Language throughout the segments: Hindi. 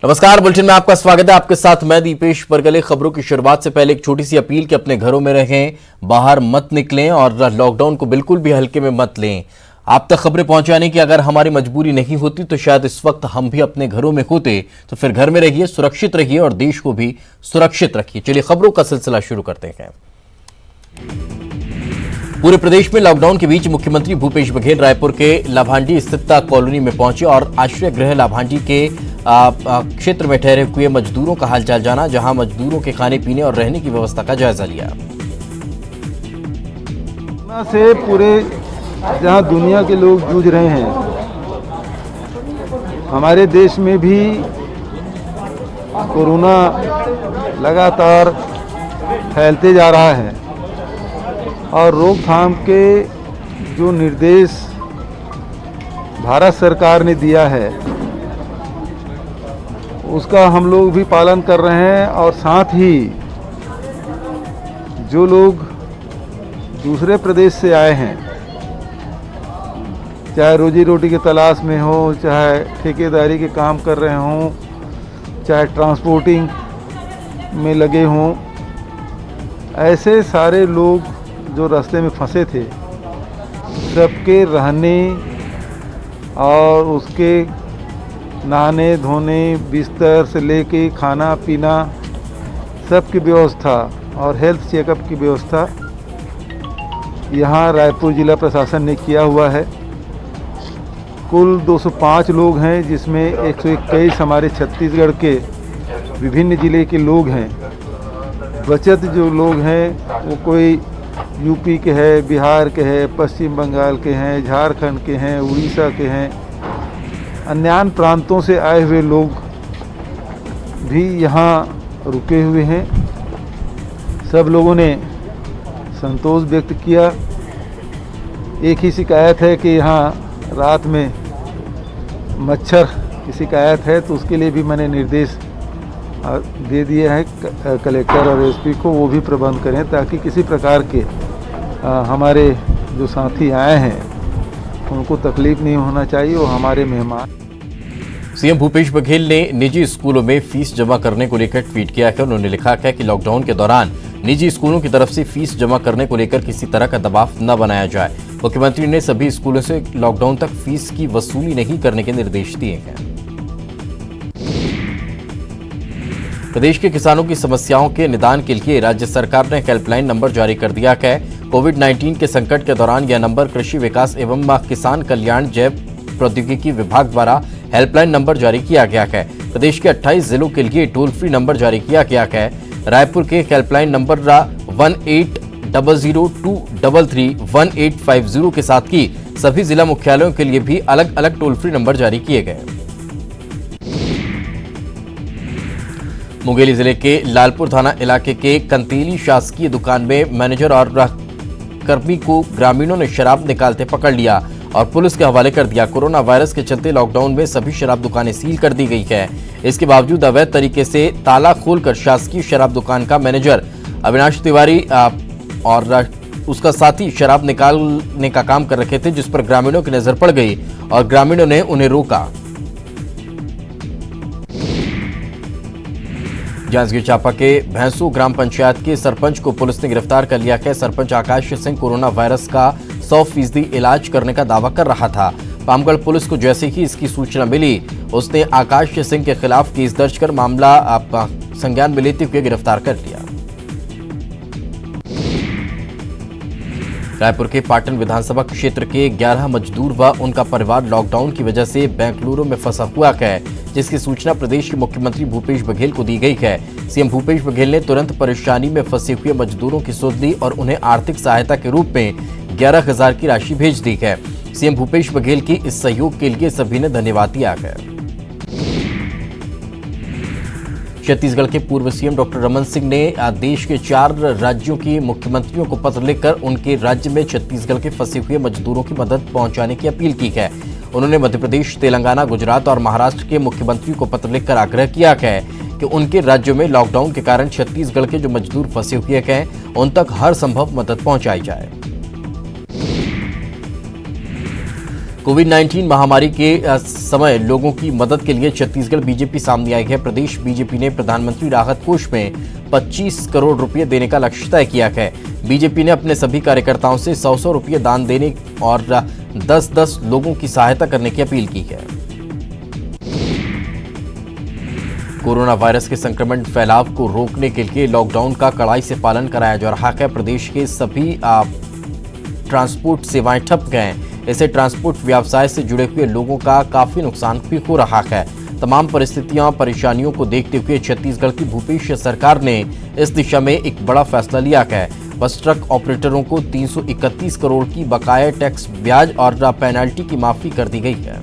नमस्कार, बुलेटिन में आपका स्वागत है। आपके साथ मैं दीपेश परगले। खबरों की शुरुआत से पहले एक छोटी सी अपील कि अपने घरों में रहें, बाहर मत निकलें और लॉकडाउन को बिल्कुल भी हल्के में मत लें। आप तक खबरें पहुंचाने की अगर हमारी मजबूरी नहीं होती तो शायद इस वक्त हम भी अपने घरों में होते। तो फिर घर में रहिए, सुरक्षित रहिए और देश को भी सुरक्षित रखिए। चलिए खबरों का सिलसिला शुरू करते हैं। पूरे प्रदेश में लॉकडाउन के बीच मुख्यमंत्री भूपेश बघेल रायपुर के लाभांडी स्थित कॉलोनी में पहुंचे और आश्रय गृह लाभांडी के क्षेत्र में ठहरे हुए मजदूरों का हालचाल जाना, जहां मजदूरों के खाने पीने और रहने की व्यवस्था का जायजा लिया। कोरोना से पूरे जहां दुनिया के लोग जूझ रहे हैं, हमारे देश में भी कोरोना लगातार फैलते जा रहा है और रोकथाम के जो निर्देश भारत सरकार ने दिया है उसका हम लोग भी पालन कर रहे हैं। और साथ ही जो लोग दूसरे प्रदेश से आए हैं, चाहे रोजी रोटी की तलाश में हो, चाहे ठेकेदारी के काम कर रहे हों, चाहे ट्रांसपोर्टिंग में लगे हों, ऐसे सारे लोग जो रास्ते में फंसे थे, सबके रहने और उसके नहाने धोने, बिस्तर से लेके खाना पीना सब की व्यवस्था और हेल्थ चेकअप की व्यवस्था यहाँ रायपुर जिला प्रशासन ने किया हुआ है। कुल 205 लोग हैं, जिसमें 121 हमारे छत्तीसगढ़ के विभिन्न जिले के लोग हैं। बचत जो लोग हैं वो कोई यूपी के हैं, बिहार के हैं, पश्चिम बंगाल के हैं, झारखंड के हैं, उड़ीसा के हैं, अन्य प्रांतों से आए हुए लोग भी यहाँ रुके हुए हैं। सब लोगों ने संतोष व्यक्त किया। एक ही शिकायत है कि यहाँ रात में मच्छर की शिकायत है, तो उसके लिए भी मैंने निर्देश दे दिया है कलेक्टर और एसपी को, वो भी प्रबंध करें ताकि किसी प्रकार के हमारे जो साथी आए हैं उनको तकलीफ नहीं होना चाहिए और हमारे मेहमान। सीएम भूपेश बघेल ने निजी स्कूलों में फीस जमा करने को लेकर ट्वीट किया है। उन्होंने लिखा है कि लॉकडाउन के दौरान निजी स्कूलों की तरफ से फीस जमा करने को लेकर किसी तरह का दबाव न बनाया जाए। मुख्यमंत्री ने सभी स्कूलों से लॉकडाउन तक फीस की वसूली नहीं करने के निर्देश दिए हैं। प्रदेश के किसानों की समस्याओं के निदान के लिए राज्य सरकार ने हेल्पलाइन नंबर जारी कर दिया है। कोविड-19 के संकट के दौरान यह नंबर कृषि विकास एवं किसान कल्याण जैव प्रौद्योगिकी विभाग द्वारा हेल्पलाइन नंबर जारी किया गया है। प्रदेश के 28 जिलों के लिए टोल फ्री नंबर जारी किया गया है। रायपुर के हेल्पलाइन नंबर 180023331850 के साथ ही सभी जिला मुख्यालयों के लिए भी अलग अलग टोल फ्री नंबर जारी किए गए। मुंगेली जिले के लालपुर थाना इलाके के कंतेली शासकीय दुकान में मैनेजर और कर्मी को ग्रामीणों ने शराब निकालते पकड़ लिया और पुलिस के हवाले कर दिया। कोरोना वायरस के चलते लॉकडाउन में सभी शराब दुकानें सील कर दी गई है। इसके बावजूद अवैध तरीके से ताला खोलकर शासकीय शराब दुकान का मैनेजर अविनाश तिवारी और उसका साथी शराब निकालने का काम कर रखे थे, जिस पर ग्रामीणों की नजर पड़ गई और ग्रामीणों ने उन्हें रोका। जांजगीर चांपा के भैंसू ग्राम पंचायत के सरपंच को पुलिस ने गिरफ्तार कर लिया है। सरपंच आकाश सिंह कोरोना वायरस का 100% इलाज करने का दावा कर रहा था। पामगढ़ पुलिस को जैसे ही इसकी सूचना मिली, उसने आकाश सिंह के खिलाफ केस दर्ज कर मामला संज्ञान में लेते हुए गिरफ्तार कर लिया। रायपुर के पाटन विधानसभा क्षेत्र के 11 मजदूर व उनका परिवार लॉकडाउन की वजह से बेंगलुरु में फंसा हुआ है, जिसकी सूचना प्रदेश के मुख्यमंत्री भूपेश बघेल को दी गई है। सीएम भूपेश बघेल ने तुरंत परेशानी में फंसे हुए मजदूरों की सुध ली और उन्हें आर्थिक सहायता के रूप में 11,000 की राशि भेज दी है। सीएम भूपेश बघेल की इस सहयोग के लिए सभी ने धन्यवाद दिया है। छत्तीसगढ़ के पूर्व सीएम डॉक्टर रमन सिंह ने देश के 4 राज्यों के मुख्यमंत्रियों को पत्र लिखकर उनके राज्य में छत्तीसगढ़ के फंसे हुए मजदूरों की मदद पहुंचाने की अपील की है। उन्होंने मध्य प्रदेश, तेलंगाना, गुजरात और महाराष्ट्र के मुख्यमंत्रियों को पत्र लिखकर आग्रह किया है कि उनके राज्यों में लॉकडाउन के कारण छत्तीसगढ़ के जो मजदूर फंसे हुए हैं उन तक हर संभव मदद पहुंचाई जाए। कोविड-19 महामारी के समय लोगों की मदद के लिए छत्तीसगढ़ बीजेपी सामने आई है। प्रदेश बीजेपी ने प्रधानमंत्री राहत कोष में 25 करोड़ रुपए देने का लक्ष्य तय किया है। बीजेपी ने अपने सभी कार्यकर्ताओं से 100 रुपये दान देने और 10-10 लोगों की सहायता करने की अपील की है। कोरोना वायरस के संक्रमण फैलाव को रोकने के लिए लॉकडाउन का कड़ाई से पालन कराया जा रहा है। प्रदेश के सभी ट्रांसपोर्ट सेवाएं ठप गए हैं। इससे ट्रांसपोर्ट व्यवसाय से जुड़े हुए लोगों का काफी नुकसान भी हो रहा है। तमाम परिस्थितियां परेशानियों को देखते हुए छत्तीसगढ़ की भूपेश सरकार ने इस दिशा में एक बड़ा फैसला लिया है। बस ट्रक ऑपरेटरों को 331 करोड़ की बकाया टैक्स ब्याज और पेनाल्टी की माफी कर दी गई है।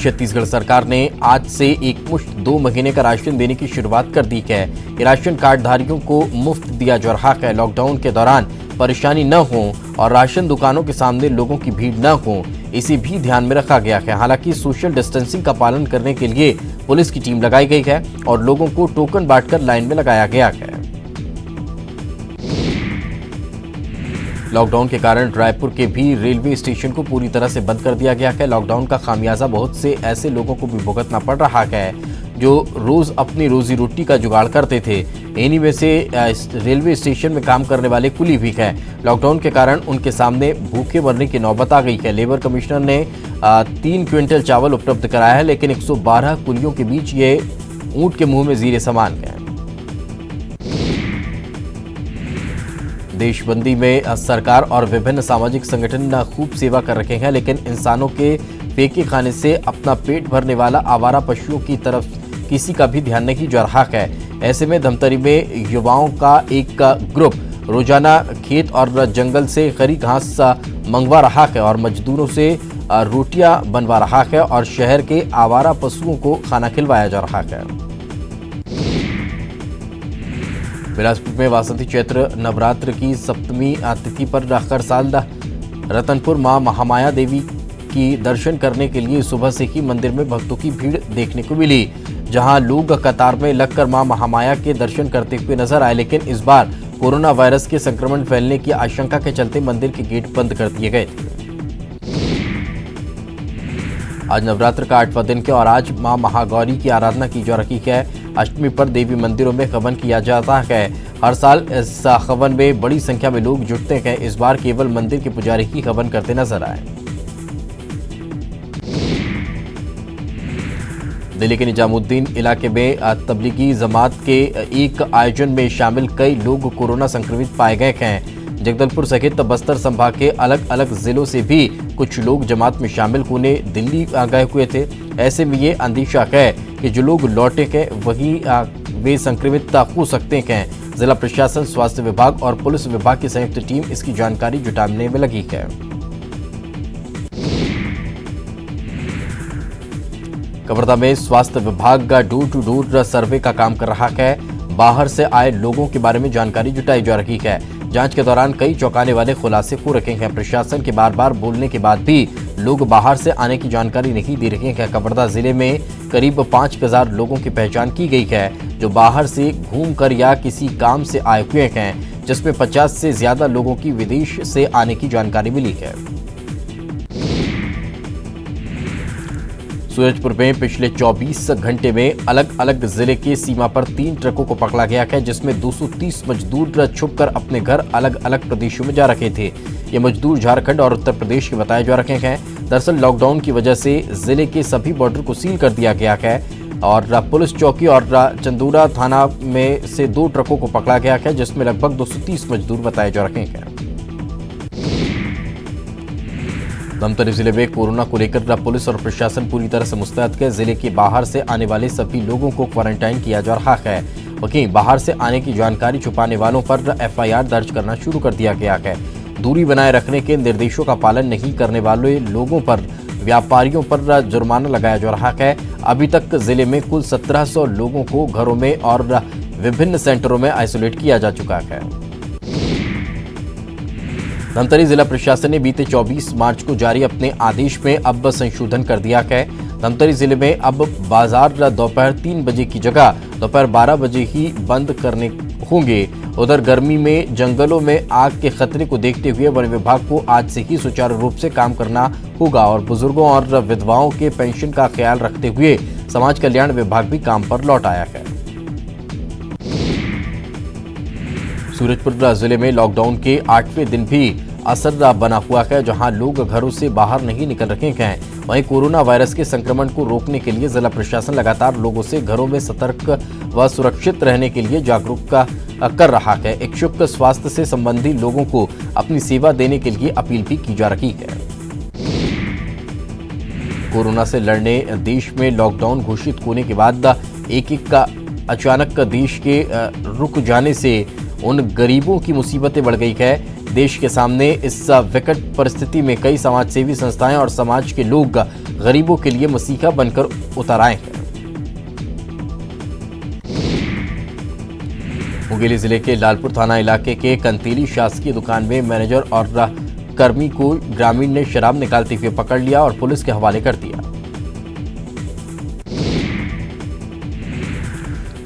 छत्तीसगढ़ सरकार ने आज से एक मुश्त 2 महीने का राशन देने की शुरुआत कर दी है। ये राशन कार्डधारियों को मुफ्त दिया जा रहा है। लॉकडाउन के दौरान परेशानी न हो और राशन दुकानों के सामने लोगों की भीड़ न हो, इसे भी ध्यान में रखा गया है। हालांकि सोशल डिस्टेंसिंग का पालन करने के लिए पुलिस की टीम लगाई गई है और लोगों को टोकन बांटकर लाइन में लगाया गया है। लॉकडाउन के कारण रायपुर के भी रेलवे स्टेशन को पूरी तरह से बंद कर दिया गया है। लॉकडाउन का खामियाजा बहुत से ऐसे लोगों को भी भुगतना पड़ रहा है जो रोज अपनी रोजी रोटी का जुगाड़ करते थे। इन्हीं में से रेलवे स्टेशन में काम करने वाले कुली भी हैं। लॉकडाउन के कारण उनके सामने भूखे मरने की नौबत आ गई है। लेबर कमिश्नर ने 3 क्विंटल चावल उपलब्ध कराया है, लेकिन 112 कुलियों के बीच ये ऊंट के मुंह में जीरे समान है। देशबंदी में सरकार और विभिन्न सामाजिक संगठन खूब सेवा कर रखे हैं, लेकिन इंसानों के फेंके खाने से अपना पेट भरने वाला आवारा पशुओं की तरफ किसी का भी ध्यान नहीं जा रहा है। ऐसे में धमतरी में युवाओं का एक ग्रुप रोजाना खेत और जंगल से हरी घास मंगवा रहा है और मजदूरों से रोटियां बनवा रहा है और शहर के आवारा पशुओं को खाना खिलवाया जा रहा है। बिलासपुर में वासंती चैत्र नवरात्र की सप्तमी तिथि पर हर साल रतनपुर मां महामाया देवी की दर्शन करने के लिए सुबह से ही मंदिर में भक्तों की भीड़ देखने को मिली, जहां लोग कतार में लगकर मां महामाया के दर्शन करते हुए नजर आए। लेकिन इस बार कोरोना वायरस के संक्रमण फैलने की आशंका के चलते मंदिर के गेट बंद कर दिए गए थे। आज नवरात्र का 8वां दिन है और आज मां महागौरी की आराधना की जा रही है। अष्टमी पर देवी मंदिरों में हवन किया जाता है। हर साल इस हवन में बड़ी संख्या में लोग जुटते हैं। इस बार केवल मंदिर के पुजारी ही हवन करते नजर आए। दिल्ली के निजामुद्दीन इलाके में तबलीगी जमात के एक आयोजन में शामिल कई लोग कोरोना संक्रमित पाए गए हैं। जगदलपुर सहित बस्तर संभाग के अलग अलग जिलों से भी कुछ लोग जमात में शामिल होने दिल्ली गए हुए थे। ऐसे में ये अंदेशा है कि जो लोग लौटे हैं वही वे संक्रमित हो सकते हैं। जिला प्रशासन, स्वास्थ्य विभाग और पुलिस विभाग की संयुक्त टीम इसकी जानकारी जुटाने में लगी है। कवर्धा में स्वास्थ्य विभाग का डोर टू डोर सर्वे का काम कर रहा है। बाहर से आए लोगों के बारे में जानकारी जुटाई जा रही है। जांच के दौरान कई चौंकाने वाले खुलासे हो रखे हैं। प्रशासन के बार बार बोलने के बाद भी लोग बाहर से आने की जानकारी नहीं दे रहे हैं। कवर्धा जिले में करीब 5000 लोगों की पहचान की गई है जो बाहर से घूमकर या किसी काम से आए हुए हैं, जिसमें 50 से ज्यादा लोगों की विदेश से आने की जानकारी मिली है। सूरजपुर में पिछले 24 घंटे में अलग अलग जिले के सीमा पर 3 ट्रकों को पकड़ा गया है, जिसमें 230 मजदूर छुपकर अपने घर अलग अलग प्रदेशों में जा रखे थे। ये मजदूर झारखंड और उत्तर प्रदेश के बताए जा रहे हैं। दरअसल लॉकडाउन की वजह से जिले के सभी बॉर्डर को सील कर दिया गया है और पुलिस चौकी और चंदूरा थाना में से 2 ट्रकों को पकड़ा गया है, जिसमें लगभग 230 मजदूर बताए जा रहे हैं। धमतरी जिले में कोरोना को लेकर पुलिस और प्रशासन पूरी तरह से मुस्तैद है। जिले के बाहर से आने वाले सभी लोगों को क्वारंटाइन किया जा रहा है। वहीं बाहर से आने की जानकारी छुपाने वालों पर FIR दर्ज करना शुरू कर दिया गया है। दूरी बनाए रखने के निर्देशों का पालन नहीं करने वाले लोगों पर, व्यापारियों पर जुर्माना लगाया जा रहा है। अभी तक जिले में कुल 1700 लोगों को घरों में और विभिन्न सेंटरों में आइसोलेट किया जा चुका है। धमतरी जिला प्रशासन ने बीते 24 मार्च को जारी अपने आदेश में अब संशोधन कर दिया है। धमतरी जिले में अब बाजार दोपहर 3 बजे की जगह दोपहर 12 बजे ही बंद करने होंगे। उधर गर्मी में जंगलों में आग के खतरे को देखते हुए वन विभाग को आज से ही सुचारू रूप से काम करना होगा और बुजुर्गों और विधवाओं के पेंशन का ख्याल रखते हुए समाज कल्याण विभाग भी काम पर लौट आया है। सूरजपुर जिले में लॉकडाउन के 8वें दिन भी असर बना हुआ है, जहां लोग घरों से बाहर नहीं निकल रहे हैं। वहीं कोरोना वायरस के संक्रमण को रोकने के लिए जिला प्रशासन लगातार लोगों से घरों में सतर्क व सुरक्षित रहने के लिए जागरूक कर रहा है। इच्छुक स्वास्थ्य से संबंधी लोगों को अपनी सेवा देने के लिए अपील भी की जा रही है। कोरोना से लड़ने देश में लॉकडाउन घोषित होने के बाद एक का अचानक देश के रुक जाने से उन गरीबों की मुसीबतें बढ़ गई है। देश के सामने इस विकट परिस्थिति में कई समाजसेवी संस्थाएं और समाज के लोग गरीबों के लिए मसीहा बनकर उतर आए हैं। मुंगेली जिले के लालपुर थाना इलाके के कंतीली शासकीय दुकान में मैनेजर और कर्मी को ग्रामीण ने शराब निकालते हुए पकड़ लिया और पुलिस के हवाले कर दिया।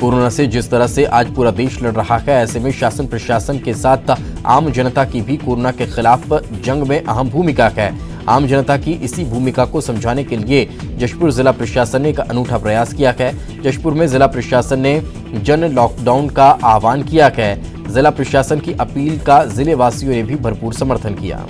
कोरोना से जिस तरह से आज पूरा देश लड़ रहा है, ऐसे में शासन प्रशासन के साथ आम जनता की भी कोरोना के खिलाफ जंग में अहम भूमिका है। आम जनता की इसी भूमिका को समझाने के लिए जशपुर जिला प्रशासन ने एक अनूठा प्रयास किया है। जशपुर में जिला प्रशासन ने जन लॉकडाउन का आह्वान किया है। जिला प्रशासन की अपील का जिले वासियों ने भी भरपूर समर्थन किया।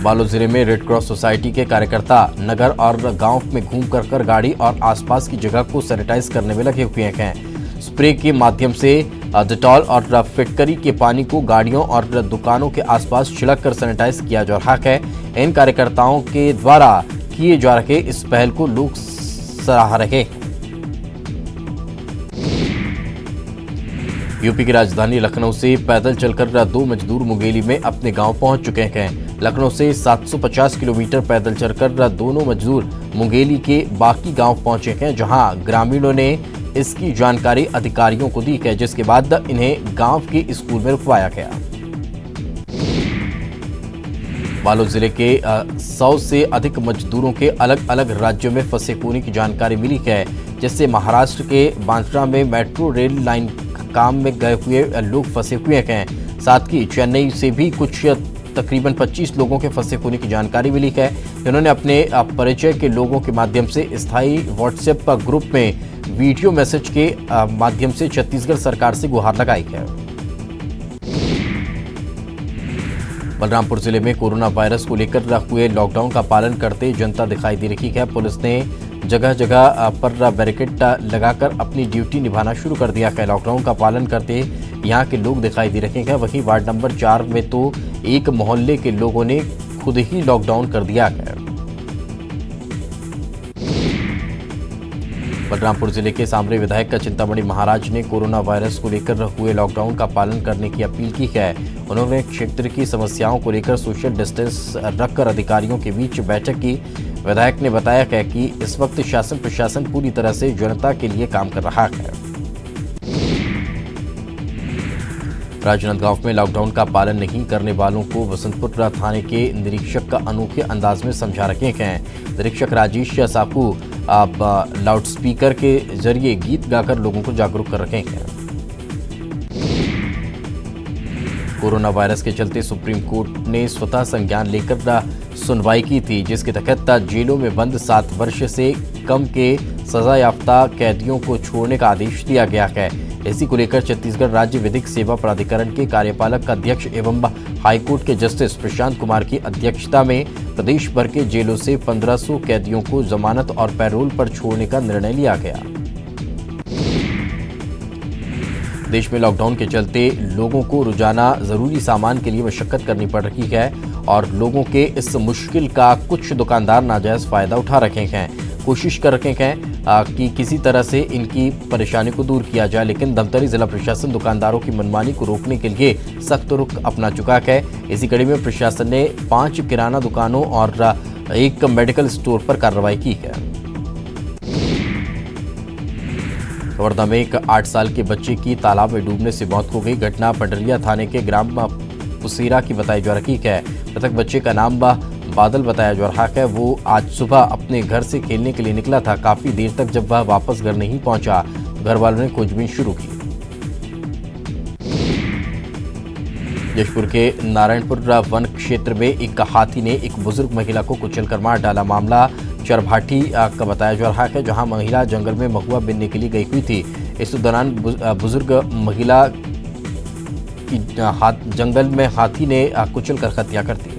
बालोद जिले में रेड क्रॉस सोसाइटी के कार्यकर्ता नगर और गांव में घूम कर गाड़ी और आसपास की जगह को सैनिटाइज करने में लगे हुए हैं। स्प्रे के माध्यम से डिटॉल और फिटकरी के पानी को गाड़ियों और दुकानों के आसपास छिड़क कर सैनिटाइज किया जा रहा है। इन कार्यकर्ताओं के द्वारा किए जा रहे इस पहल को लोग सराह रहे हैं। यूपी की राजधानी लखनऊ से पैदल चलकर 2 मजदूर मुंगेली में अपने गांव पहुंच चुके हैं। लखनऊ से 750 किलोमीटर पैदल चलकर दोनों मजदूर मुंगेली के बाकी गांव पहुंचे हैं, जहां ग्रामीणों ने इसकी जानकारी अधिकारियों को दी है, जिसके बाद इन्हें गांव के स्कूल में रुकवाया गया। बालोद जिले के 100 से अधिक मजदूरों के अलग अलग राज्यों में फंसे होने की जानकारी मिली है, जिससे महाराष्ट्र के बांद्रा में मेट्रो रेल लाइन काम में गए हुए लोग फंसे हुए हैं। साथ ही चेन्नई से भी कुछ तकरीबन 25 लोगों के फंसे होने की जानकारी मिली है, जिन्होंने अपने परिचय के लोगों के माध्यम से स्थायी व्हाट्सएप ग्रुप में वीडियो मैसेज के माध्यम से छत्तीसगढ़ सरकार से गुहार लगाई है। बलरामपुर जिले में कोरोना वायरस को लेकर हुए लॉकडाउन का पालन करते जनता दिखाई दे रही है। पुलिस ने जगह जगह पर बैरिकेड लगाकर अपनी ड्यूटी निभाना शुरू कर दिया है। लॉकडाउन का पालन करते यहां के लोग दिखाई दे रहे हैं। वहीं वार्ड नंबर 4 में तो एक मोहल्ले के लोगों ने खुद ही लॉकडाउन कर दिया है। बलरामपुर जिले के सामरे विधायक चिंतामणि महाराज ने कोरोना वायरस को लेकर हुए लॉकडाउन का पालन करने की अपील की है। उन्होंने क्षेत्र की समस्याओं को लेकर सोशल डिस्टेंस रखकर अधिकारियों के बीच बैठक की। विधायक ने बताया है कि इस वक्त शासन प्रशासन पूरी तरह से जनता के लिए काम कर रहा है। राजनांदगांव में लॉकडाउन का पालन नहीं करने वालों को वसंतपुर थाने के निरीक्षक का अनोखे अंदाज में समझा रखे हैं। निरीक्षक राजेश साकू लाउडस्पीकर के जरिए गीत गाकर लोगों को जागरूक कर रहे हैं। कोरोना वायरस के चलते सुप्रीम कोर्ट ने स्वतः संज्ञान लेकर सुनवाई की थी, जिसके तहत जेलों में बंद 7 वर्ष से कम के सजा याफ्ता कैदियों को छोड़ने का आदेश दिया गया है। इसी को लेकर छत्तीसगढ़ राज्य विधिक सेवा प्राधिकरण के कार्यपालक अध्यक्ष एवं हाईकोर्ट के जस्टिस प्रशांत कुमार की अध्यक्षता में प्रदेश भर के जेलों से 1500 कैदियों को जमानत और पैरोल पर छोड़ने का निर्णय लिया गया। देश में लॉकडाउन के चलते लोगों को रोजाना जरूरी सामान के लिए मशक्कत करनी पड़ रही है और लोगों के इस मुश्किल का कुछ दुकानदार नाजायज फायदा उठा रखे हैं। कोशिश कर रखे हैं कि किसी तरह से इनकी परेशानी को दूर किया जाए, लेकिन धमतरी जिला प्रशासन दुकानदारों की मनमानी को रोकने के लिए सख्त रुख अपना चुका है। इसी कड़ी में प्रशासन ने 5 किराना दुकानों और 1 मेडिकल स्टोर पर कार्रवाई की है। कवर्धा में एक 8 साल के बच्चे की तालाब में डूबने से मौत हो गई। घटना पंडरिया थाने के ग्राम पुसीरा की बताई जा रही है। मृतक बच्चे का नाम बादल बताया जा रहा है। वो आज सुबह अपने घर से खेलने के लिए निकला था। काफी देर तक जब वह वापस घर नहीं पहुंचा घर वालों ने खोजबीन शुरू की। जशपुर के नारायणपुर वन क्षेत्र में एक हाथी ने एक बुजुर्ग महिला को कुचलकर मार डाला। मामला चरभाठी का बताया जा रहा है, जहां महिला जंगल में महुआ बीनने के लिए गई हुई थी। इस दौरान बुजुर्ग महिला की जंगल में हाथी ने कुचलकर हत्या कर दी।